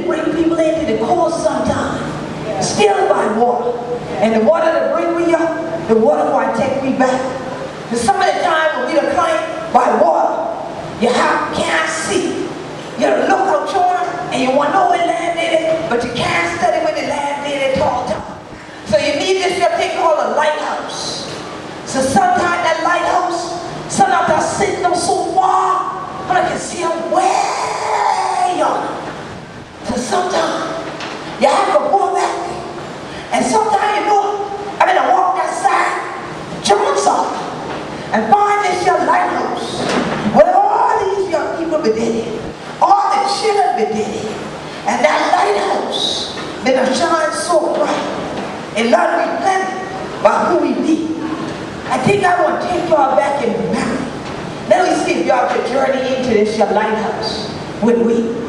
bring people into the course sometime. Still by water. And the water that bring me up, the water will take me back. And some of the time when we are playing by water, you can't see. You gotta look out yonder and you want to know where land is, but you can't study where the land is at all time. So you need this thing called a lighthouse. So sometimes that lighthouse, sometimes I sit there so far, but I can see them way yonder. So sometimes you have to go back. And sometimes you know, I mean, I walk that side, jump off, and find this your lighthouse where all these young people be dead. All the children be dead. And that lighthouse been a shine so bright. And Lord, we plenty by who we be. I think I want to take y'all back in memory. Let me see if y'all can journey into this your lighthouse with we.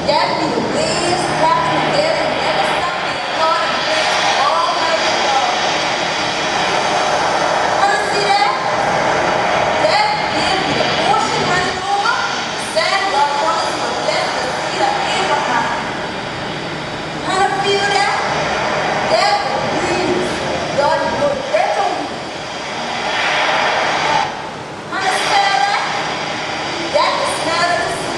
That be the winds cracking together and never stop being God and praise Almighty God. Wanna see that? That will be the ocean running over, sand God promised to bless the seed of Abraham. Wanna feel that? That will breeze God will breath on you. Wanna smell that? That the smell of the sea.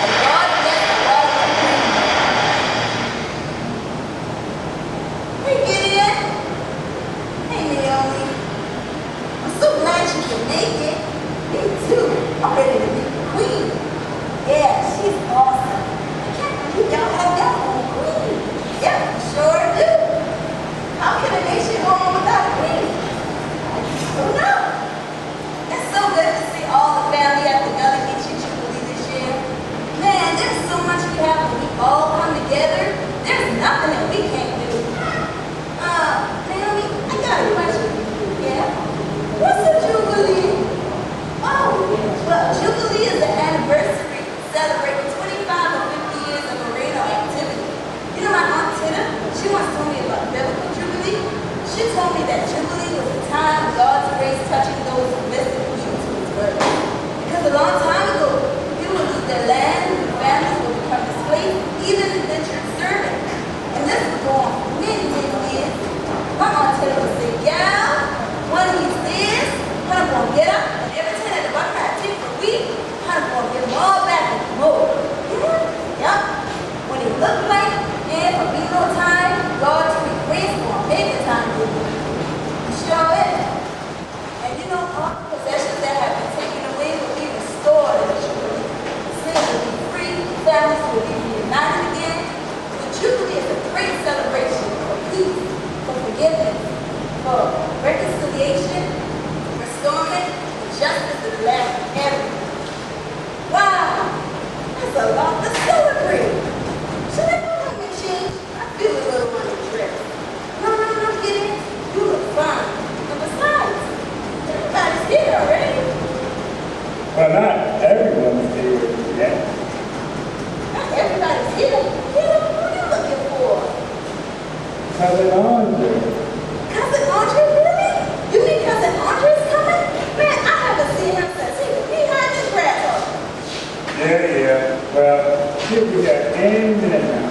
God bless the water of green. Hey Gideon. Hey Naomi. I'm so glad you can make it. Me too. I'm ready to be the queen. Yeah, she's awesome. I can't believe y'all have your own queen. Yep, sure do. How can a nation go on without a queen? I don't know. It's so good to see all the family at the Gullah Geechee Jubilee this year. Man, there's so much we have when we all come together. There's nothing that we can't do. Naomi, I got a question. Yeah? What's a Jubilee? Oh, well, Jubilee is the anniversary celebrating 25 or 50 years of marina activity. You know my Aunt Tina? She once told me about biblical Jubilee. She told me that Jubilee was the time God's grace touching those who listen to his word. Because a long time ago, people would lose their land, and families would become displaced, even indentured servants. And this would go on for many, many years. My Aunt Tina would say, "Gal, one of these days, I'm going to get up, and every time that the buck had take for a week, I'm going to get them all back and mold." Yep. When it looked like, and for me no time, God to be grateful and make the time to do it. You sure is. And you know, all the possessions that have been taken away will be restored in the Jubilee. Slaves will be free, families will be reunited again. The Jubilee is a great celebration for peace, for forgiveness, for reconciliation, restoration, and justice in the land of everyone. Wow, that's a lot to celebrate. Should I go on your change? I feel a little on your dress. No, get in. You look fine. And besides, everybody's here already. Well, not everyone's here yet. Not everybody's here. Who are you looking for? Cousin Andre. Cousin Andre, really? You mean Cousin Andre's coming? Man, I haven't seen him since he was behind his grasshopper. Yeah. Well, she'll be here any minute now.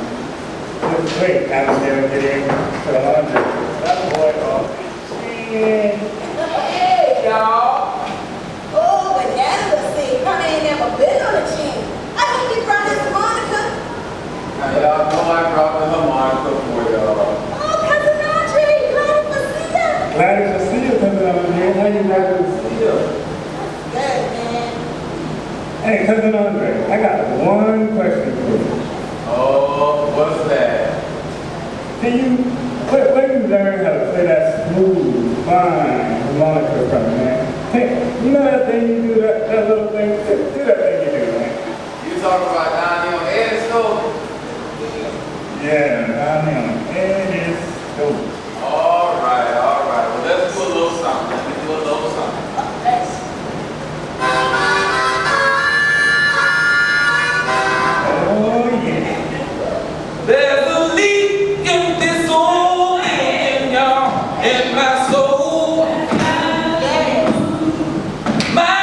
Just wait, I'm going to get in to the laundry. That boy off his chin. Hey, y'all. Oh, but Daddy was saying, I ain't never been on a chin. I hope he brought his Monica. Now, y'all know I brought the harmonica for y'all. Oh, Cousin Andre, glad to see you. Glad to see you, Cousin Andre. How you glad to see you? Good, man. Hey, Cousin Andre, I got one question for you. Oh, what's that? Can you, where you learn how to play that smooth, fine harmonica from, man? Hey, you know that thing you do, that little thing? Do that thing you do, man. You talking about down here on Edstone? Yeah, down there on Edstone. All right. Well, let's do a little something. Let me do a little something. Thanks. Oh, yeah. There's a leak in this old in y'all, in my soul. My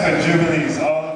what Jubilee is all about.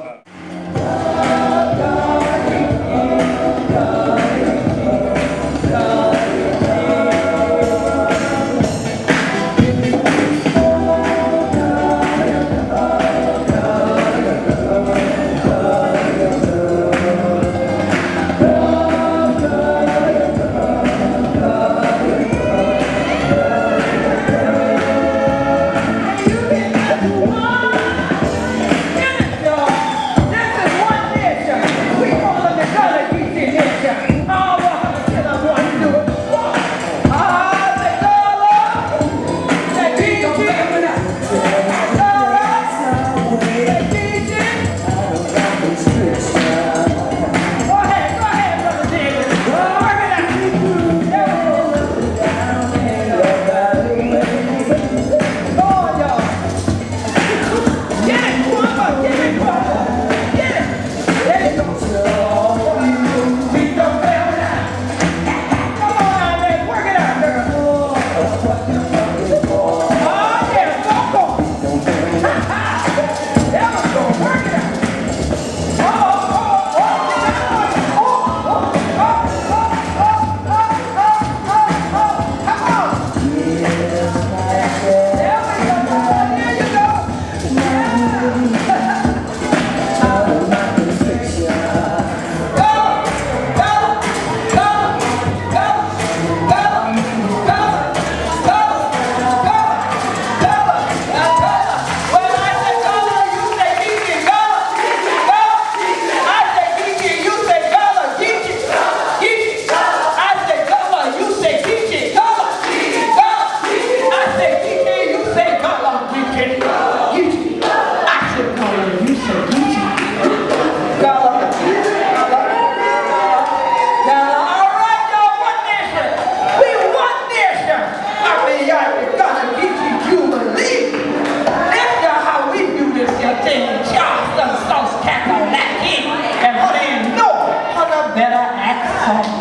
Better act